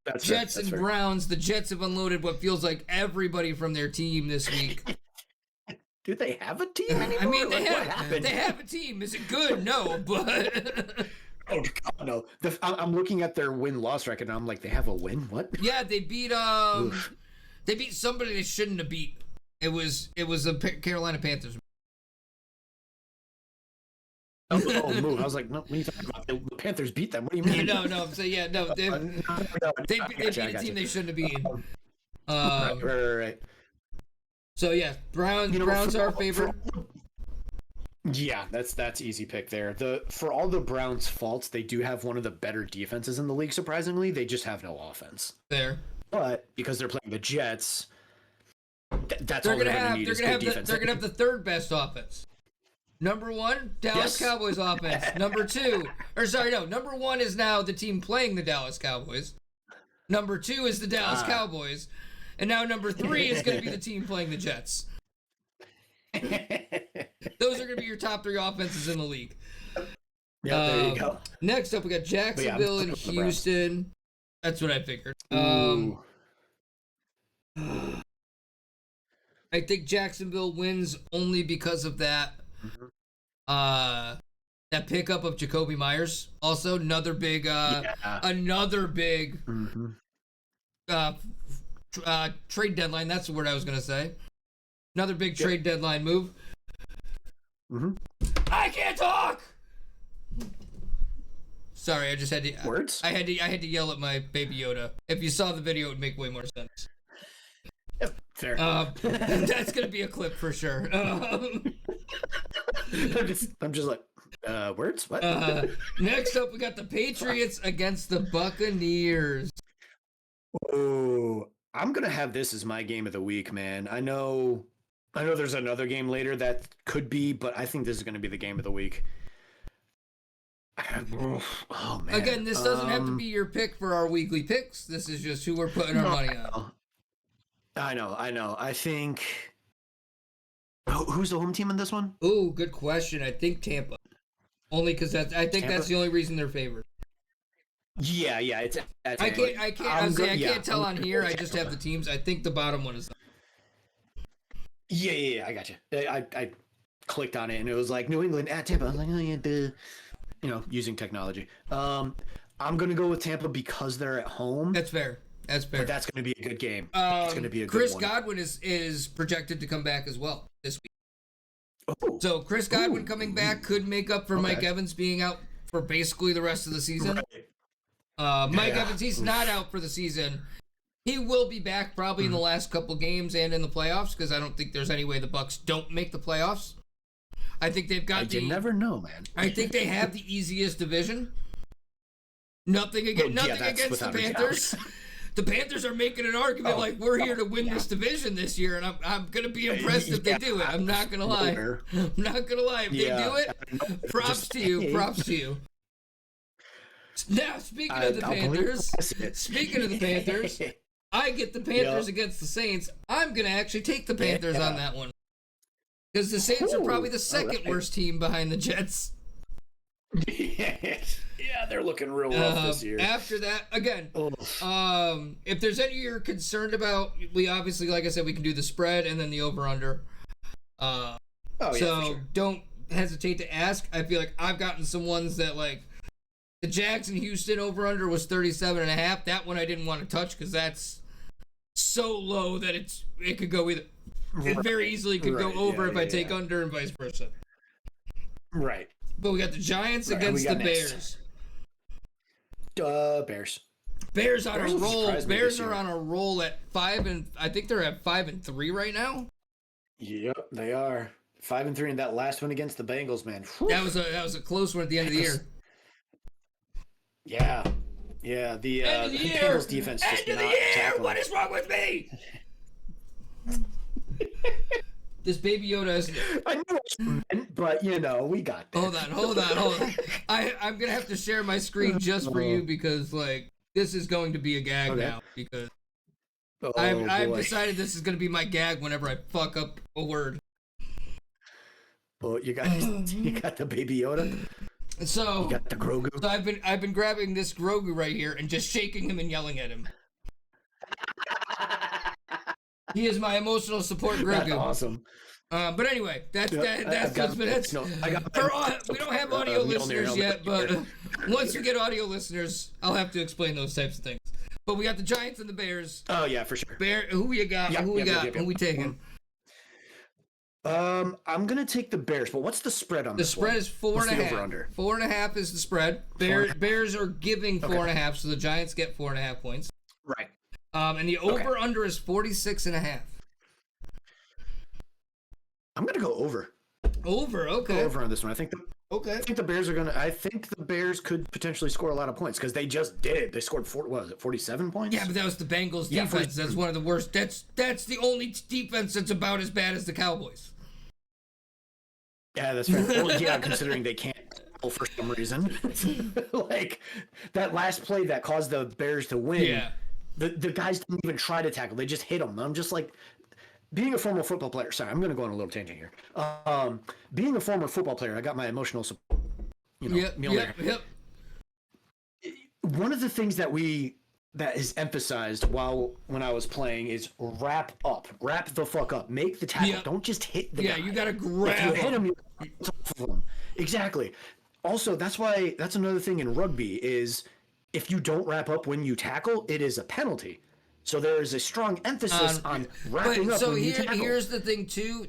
That's Jets fair. and Browns. The Jets have unloaded what feels like everybody from their team this week. Do they have a team anymore? I mean, they what have a team. Is it good? No, but oh God, no. I'm looking at their win-loss record, and I'm like, they have a win? What? Yeah, they beat somebody they shouldn't have beat. It was the Carolina Panthers. Move. I was like, no, what are you talking about? The Panthers beat them. What do you mean? No, I'm saying, yeah, no. They beat a team they shouldn't have beaten. Right. So, yeah, Browns are our favorite. Yeah, that's easy pick there. For all the Browns' faults, they do have one of the better defenses in the league, surprisingly. They just have no offense. There. But because they're playing the Jets, that's all they're going to need is good defense. They're going to have the third best offense. Number one, Dallas Cowboys offense. Number one is now the team playing the Dallas Cowboys. Number two is the Dallas Cowboys. And now number three is going to be the team playing the Jets. Those are going to be your top three offenses in the league. Yeah, there you go. Next up, we got Jacksonville and Houston. That's what I figured. I think Jacksonville wins only because of that. That pickup of Jacoby Myers. Also, another big trade deadline. That's the word I was gonna say. Another big trade deadline move. I can't talk. Sorry, I just had to. Words. I had to yell at my baby Yoda. If you saw the video, it would make way more sense. Fair. That's gonna be a clip for sure. I'm just like, words? What? Next up, we got the Patriots against the Buccaneers. Oh, I'm gonna have this as my game of the week, man. I know there's another game later that could be, but I think this is gonna be the game of the week. Oh man. Again, this doesn't have to be your pick for our weekly picks. This is just who we're putting our money on. I know. I think. Who's the home team in this one? Ooh, good question. I think Tampa. Only because that's the only reason they're favored. Yeah, it's. I can't tell on here. I just have the teams. I think the bottom one is. Yeah, I got you. I clicked on it and it was like New England at Tampa. I was like, oh yeah, duh. Using technology. I'm gonna go with Tampa because they're at home. That's fair. But that's gonna be a good game. It's gonna be a good Chris one. Godwin is projected to come back as well this week. Oh. So Chris Godwin coming back could make up for Mike Evans being out for basically the rest of the season. Right. Mike Evans, he's not out for the season. He will be back probably in the last couple games and in the playoffs because I don't think there's any way the Bucs don't make the playoffs. I think they've got You never know, man. I think they have the easiest division. Nothing against the Panthers. The Panthers are making an argument like we're here to win this division this year, and I'm gonna be impressed if they do it. I'm not gonna lie. I'm not gonna lie. If they do it, props to you. Props to you. Now, speaking of the Panthers, I get the Panthers against the Saints. I'm gonna actually take the Panthers on that one because the Saints are probably the second worst team behind the Jets. Yeah, they're looking real rough this year. After that, again, if there's any you're concerned about, we obviously, like I said, we can do the spread and then the over/under. For sure. Don't hesitate to ask. I feel like I've gotten some ones that like the Jags and Houston over/under was 37.5. That one I didn't want to touch because that's so low that it could go either. It very easily could go over if I take under and vice versa. Right. But we got the Giants against the Bears. Bears. Bears on a roll. Bears are on a roll at 5 and I think they're at 5-3 right now. Yep, they are. 5-3, and that last one against the Bengals, man. Whew. That was a close one at the end of the year. Yeah. The Bengals defense just end of the year. What is wrong with me? This Baby Yoda is... I know what you meant, but we got that. Hold on. I'm gonna have to share my screen just for you because this is going to be a gag now because I've decided this is gonna be my gag whenever I fuck up a word. Oh, you got the Baby Yoda. So you got the Grogu. So I've been grabbing this Grogu right here and just shaking him and yelling at him. He is my emotional support Grogu. That's awesome. But anyway, we don't have audio listeners yet, but once we get audio listeners, I'll have to explain those types of things. But we got the Giants and the Bears. Oh yeah, for sure. Who you got? Who we taking? I'm gonna take the Bears, but what's the spread on this one? The spread is 4.5. Over-under? 4.5 is the spread. Bears are giving 4.5, so the Giants get 4.5 points. Right. And the over-under is 46.5. I'm gonna go over. Over, okay. Go over on this one. I think the Bears are gonna. I think the Bears could potentially score a lot of points because they just did. They scored 47 points? Yeah, but that was the Bengals defense. That's one of the worst. That's the only defense that's about as bad as the Cowboys. Yeah, that's fair. Well, yeah, considering they can't tackle for some reason. That last play that caused the Bears to win. Yeah. The guys didn't even try to tackle. They just hit them. I'm just like, being a former football player. Sorry, I'm going to go on a little tangent here. Being a former football player, I got my emotional support. Yep. One of the things that is emphasized when I was playing is wrap the fuck up, make the tackle. Yep. Don't just hit the guy. You got to grab if you hit him. You off of him. Exactly. Also, that's another thing in rugby is if you don't wrap up when you tackle, it is a penalty. So there is a strong emphasis on wrapping up when you tackle. Here's the thing, too.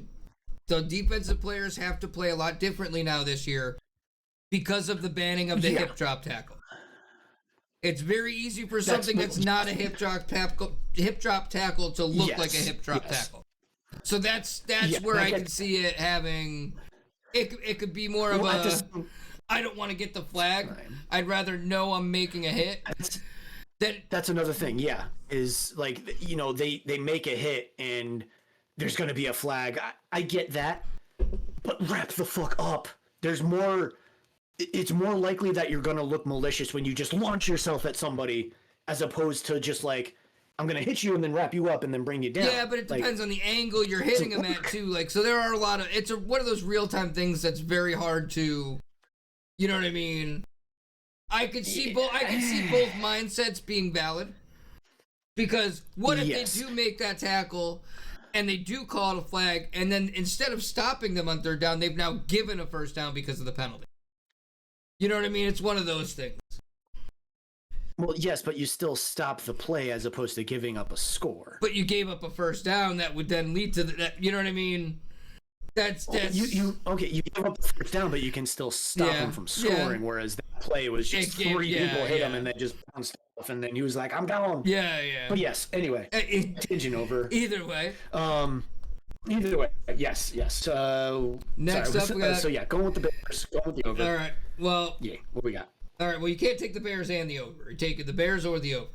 The defensive players have to play a lot differently now this year because of the banning of the hip drop tackle. It's very easy for something that's not a hip drop tackle to look like a hip drop tackle. So that's where I can see it having... It could be more of I don't want to get the flag. I'd rather know I'm making a hit. That's another thing, is they make a hit and there's going to be a flag. I get that, but wrap the fuck up. It's more likely that you're going to look malicious when you just launch yourself at somebody as opposed to just I'm going to hit you and then wrap you up and then bring you down. Yeah, but it depends on the angle you're hitting them at too. So there are a lot of, it's one of those real-time things that's very hard to, you know what I mean? I could see both mindsets being valid because what if they do make that tackle and they do call it a flag and then instead of stopping them on third down, they've now given a first down because of the penalty. You know what I mean? It's one of those things. Well, yes, but you still stop the play as opposed to giving up a score. But you gave up a first down that would then lead to that. You know what I mean? That's you give up the first down, but you can still stop him from scoring. Yeah. Whereas that play was just three people hit him and then just bounced off, and then he was like, "I'm down." Yeah. But yes, anyway, tangent over. Either way, yes. So next up, we got... going with the Bears. Going with the over. All right. Well, what we got? All right. Well, you can't take the Bears and the over. You're taking the Bears or the over.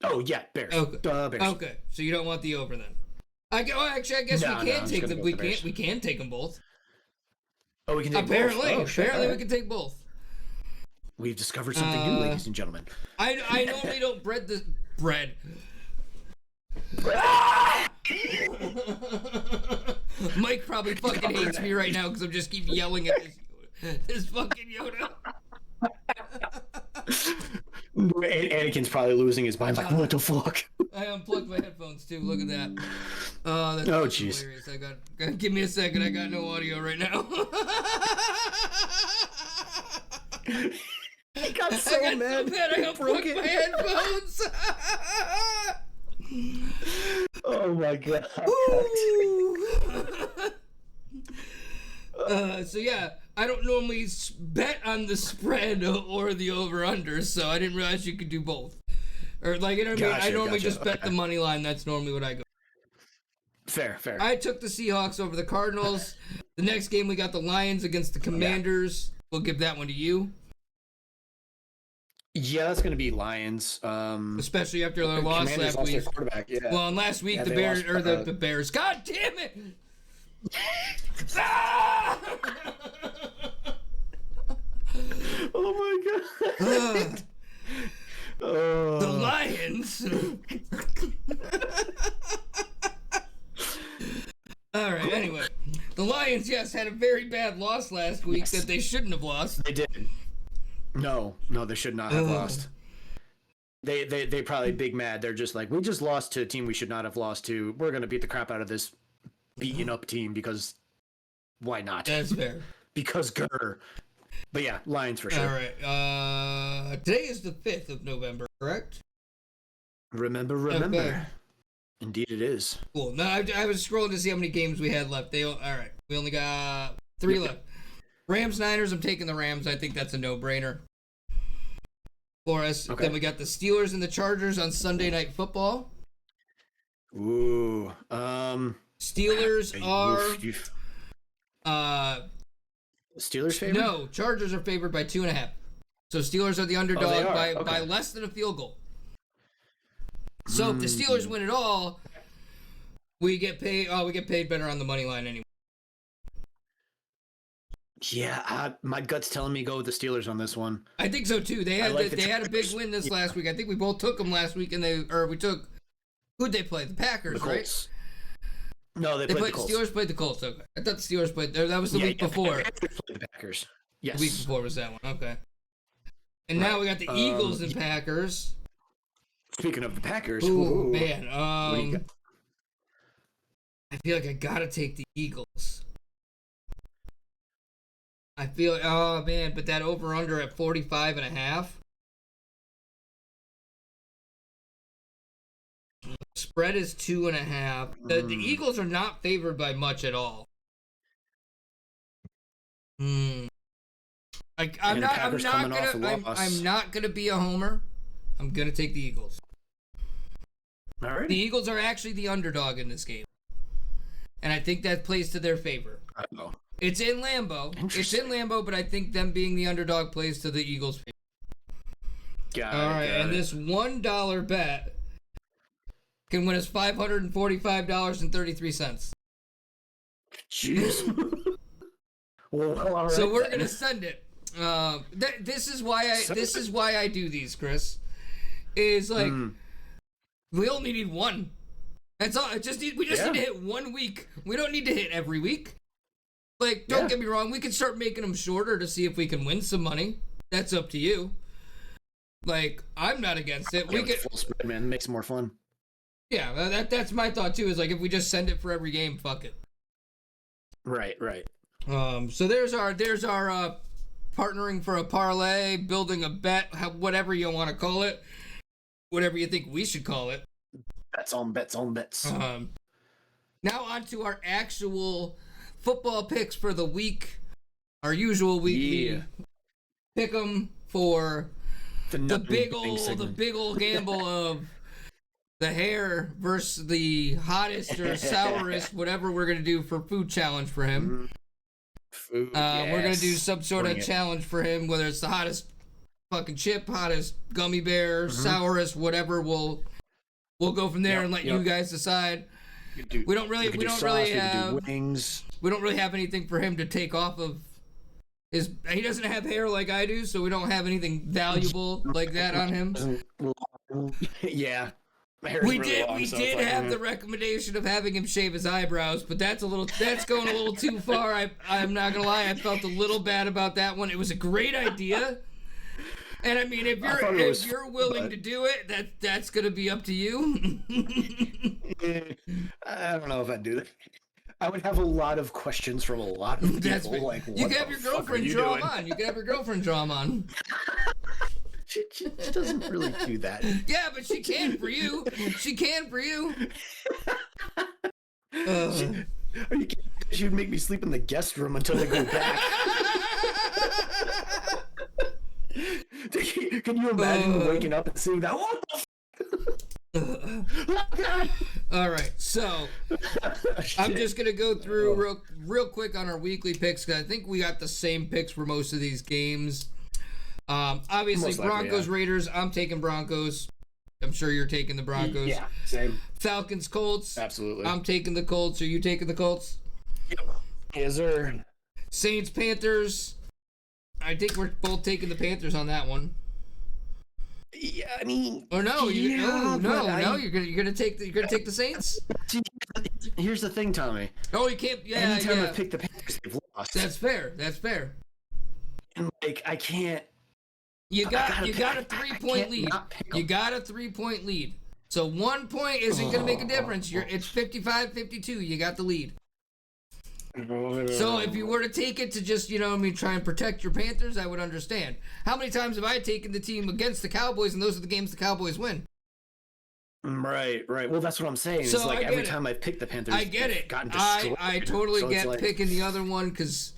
Oh yeah, Bears. Okay. Bears. Okay. So you don't want the over then. I guess we can take them. We can take them both. Oh, we can take apparently, both. Apparently, we can take both. We've discovered something new, ladies and gentlemen. I normally don't bread. Mike probably fucking hates me right now because I'm just keep yelling at this fucking Yoda. Anakin's probably losing his mind. Like, what the fuck? I unplugged my headphones too. Look at that. That's jeez. Hilarious. Give me a second. I got no audio right now. I got so mad. I unplugged my headphones. Oh my god. So yeah, I don't normally bet on the spread or the over/under, so I didn't realize you could do both. Or you know what I mean? I normally just bet the money line. That's normally what I go. Fair. I took the Seahawks over the Cardinals. The next game, we got the Lions against the Commanders. Yeah. We'll give that one to you. Yeah, that's going to be Lions. Especially after their loss last week. Yeah. Well, and last week, the Bears, the Bears. God damn it! Ah! Oh, my God. The Lions. All right, anyway. The Lions, yes, had a very bad loss last week that they shouldn't have lost. They did. No, they should not have lost. They probably big mad. They're just like, we just lost to a team we should not have lost to. We're going to beat the crap out of this beaten up team because why not? That's fair. Because grr. But yeah, Lions for sure. All right. Today is the 5th of November, correct? Remember. Okay. Indeed it is. Cool. No, I was scrolling to see how many games we had left. All right. We only got 3 left. Rams, Niners, I'm taking the Rams. I think that's a no-brainer for us. Okay. Then we got the Steelers and the Chargers on Sunday Night Football. Ooh. Steelers are... Steelers favored? No, Chargers are favored by 2.5. So Steelers are the underdog by less than a field goal. So if the Steelers win it all, we get paid. We get paid better on the money line anyway. Yeah, my gut's telling me go with the Steelers on this one. I think so too. They had a big win this last week. I think we both took them last week, and we took who'd they play? The Packers, right? No, they played the Colts. Steelers played the Colts. Okay, I thought the Steelers played. That was the week before. The Packers. Yes. The week before was that one. Okay. And now we got the Eagles and Packers. Speaking of the Packers, ooh, man. I feel like I gotta take the Eagles. I feel like, oh man, but that over under at 45.5. Spread is 2.5. The Eagles are not favored by much at all. I'm not gonna be a homer. I'm gonna take the Eagles. All right. The Eagles are actually the underdog in this game, and I think that plays to their favor. Uh-oh. It's in Lambeau. But I think them being the underdog plays to the Eagles' favor. All right, and this $1 bet can win us $545.33. Jeez. Well, all right. So we're gonna send it. This is why I do these, Chris. Is like we only need one. That's all. We just need to hit 1 week. We don't need to hit every week. Like, don't get me wrong. We can start making them shorter to see if we can win some money. That's up to you. Like, I'm not against it. We get full spread, man. It makes it more fun. Yeah, that's my thought too. Is like if we just send it for every game, fuck it. Right. So there's our partnering for a parlay, building a bet, whatever you want to call it, whatever you think we should call it. Bets on bets. Now on to our actual football picks for the week. Our usual weekly pick 'em for the big old gamble of the hair versus the hottest or sourest, whatever we're gonna do for food challenge for him. Food, we're gonna do some sort of challenge for him, whether it's the hottest fucking chip, hottest gummy bear, sourest, whatever. We'll go from there and let you guys decide. We don't really have anything for him to take off of his. He doesn't have hair like I do, so we don't have anything valuable like that on him. Yeah. We did have the recommendation of having him shave his eyebrows, but that's going a little too far. I'm not gonna lie, I felt a little bad about that one. It was a great idea, and I mean, if you're willing to do it, that's gonna be up to you. I don't know if I'd do that. I would have a lot of questions from a lot of people. Like, you can have your girlfriend draw him on. You can have your girlfriend draw him on. She doesn't really do that. Yeah, but she can for you. She can for you. She would make me sleep in the guest room until they go back. Can you imagine waking up and seeing that? What the f- Oh, God. All right, so I'm just gonna go through real quick on our weekly picks because I think we got the same picks for most of these games. Obviously, Most likely, Broncos, yeah. Raiders. I'm taking Broncos. I'm sure you're taking the Broncos. Yeah, same. Falcons, Colts. Absolutely. I'm taking the Colts. Are you taking the Colts? Yep. Yes, sir. Saints, Panthers. I think we're both taking the Panthers on that one. Yeah, I mean. Or no, yeah, you're gonna take the Saints. Here's the thing, Tommy. Oh, you can't. Yeah, Anytime yeah. I pick the Panthers, they've lost. That's fair. And like, I can't. You got a 3-point lead. You got a 3-point lead. So 1 point isn't going to make a difference. It's 55-52. You got the lead. So if you were to take it to just, try and protect your Panthers, I would understand. How many times have I taken the team against the Cowboys, and those are the games the Cowboys win? Right. Well, that's what I'm saying. So it's like every time I've picked the Panthers, I get it. Gotten destroyed. I totally so get like, picking the other one because...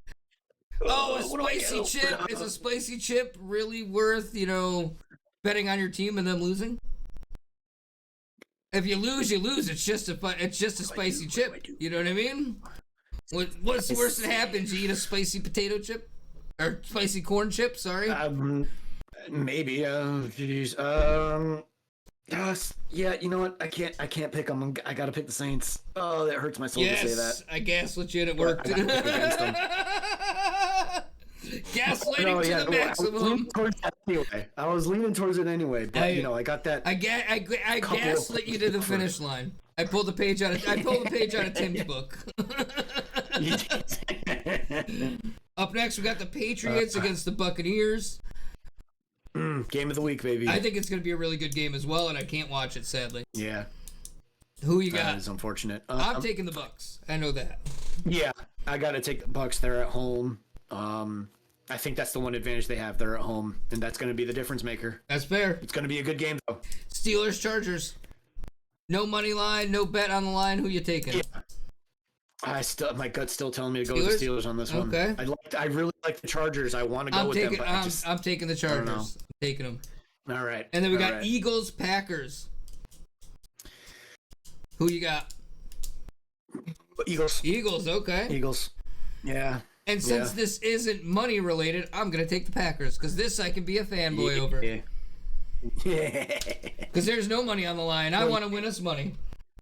Oh, a spicy chip. Is a spicy chip really worth, betting on your team and them losing? If you lose, you lose. It's just a spicy chip. You know what I mean? What's the worst that happens? You eat a spicy potato chip? Or spicy corn chip, sorry? Maybe. Geez. Yeah, you know what? I can't pick them. I gotta pick the Saints. Oh, that hurts my soul to say that. I gaslit it worked. I gotta pick against them. Gaslighting to the maximum. I was leaning towards it anyway, but I got that. I gaslit you to the finish line. I pulled the page out of Tim's book. Up next, we got the Patriots against the Buccaneers. Game of the week, baby. I think it's going to be a really good game as well, and I can't watch it, sadly. Yeah. Who you got? That is unfortunate. I'm taking the Bucs. I know that. Yeah, I got to take the Bucs. They're at home. I think that's the one advantage they have. They're at home, and that's going to be the difference maker. That's fair. It's going to be a good game, though. Steelers, Chargers. No money line, no bet on the line. Who you taking? Yeah. My gut's still telling me to go with the Steelers on this one. Okay. I really like the Chargers. I want to go with them, but I'm taking the Chargers. I'm taking them. All right. And then we got Eagles, Packers. Who you got? Eagles, okay. Eagles. Yeah. And since this isn't money related, I'm going to take the Packers because this I can be a fanboy over. Yeah. Because there's no money on the line. I want to win us money.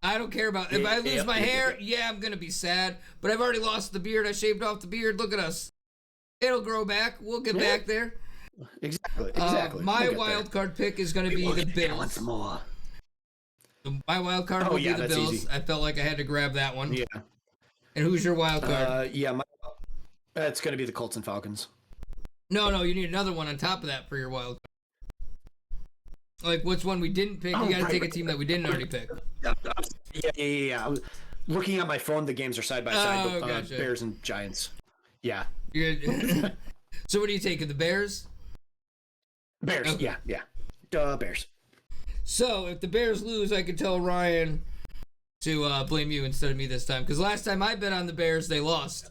I don't care about if I lose my hair. Yeah, I'm gonna be sad. But I've already lost the beard. I shaved off the beard. Look at us. It'll grow back. We'll get back there. Exactly. My wild card pick is gonna be the Bills. My wild card will be the Bills. Easy. I felt like I had to grab that one. Yeah. And who's your wild card? It's gonna be the Colts and Falcons. No, you need another one on top of that for your wild card. Like, which one we didn't pick? You got to take a team that we didn't already pick. Yeah. I was looking at my phone. The games are side by side. Gotcha. Bears and Giants. Yeah. So what are you taking? The Bears? Bears. Okay. Yeah. Bears. So if the Bears lose, I can tell Ryan to blame you instead of me this time. Because last time I bet on the Bears, they lost.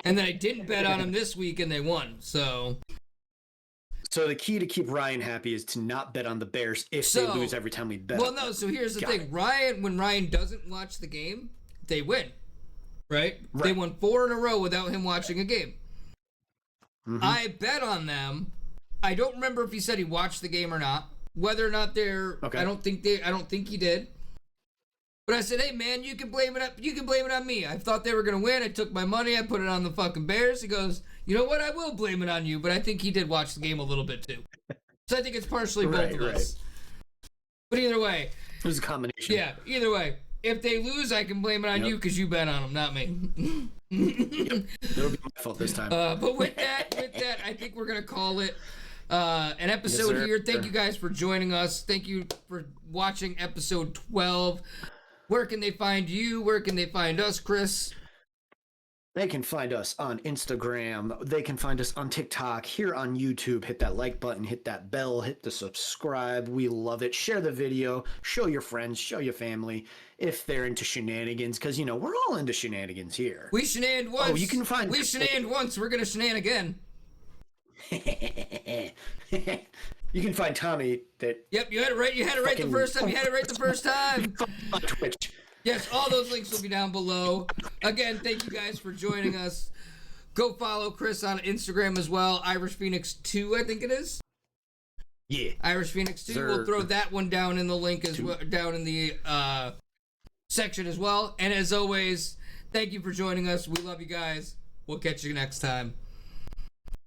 And then I didn't bet on them this week, and they won. So the key to keep Ryan happy is to not bet on the Bears if they lose every time we bet. Well, no. So here's the thing: when Ryan doesn't watch the game, they win, right? They won 4 in a row without him watching a game. Mm-hmm. I bet on them. I don't remember if he said he watched the game or not. Whether or not they're, I don't think he did. But I said, hey man, you can blame it on me. I thought they were gonna win. I took my money. I put it on the fucking Bears. He goes, you know what? I will blame it on you. But I think he did watch the game a little bit too. So I think it's partially both of us. But either way, it was a combination. Yeah. Either way, if they lose, I can blame it on you because you bet on them, not me. It'll be my fault this time. But with that, I think we're gonna call it an episode here. Thank you guys for joining us. Thank you for watching episode 12. Where can they find you? Where can they find us, Chris? They can find us on Instagram. They can find us on TikTok, here on YouTube. Hit that like button, hit that bell, hit the subscribe. We love it. Share the video. Show your friends, show your family if they're into shenanigans, because, we're all into shenanigans here. We shenaned once. Oh, you can find... We shenaned once. We're going to shenan again. You can find Tommy that. Yep, you had it right. You had it right the first time. You had it right the first time. On Twitch. Yes, all those links will be down below. Again, thank you guys for joining us. Go follow Chris on Instagram as well. Irish Phoenix 2, I think it is. Yeah. Irish Phoenix 2. We'll throw that one down in the link as well, down in the section as well. And as always, thank you for joining us. We love you guys. We'll catch you next time.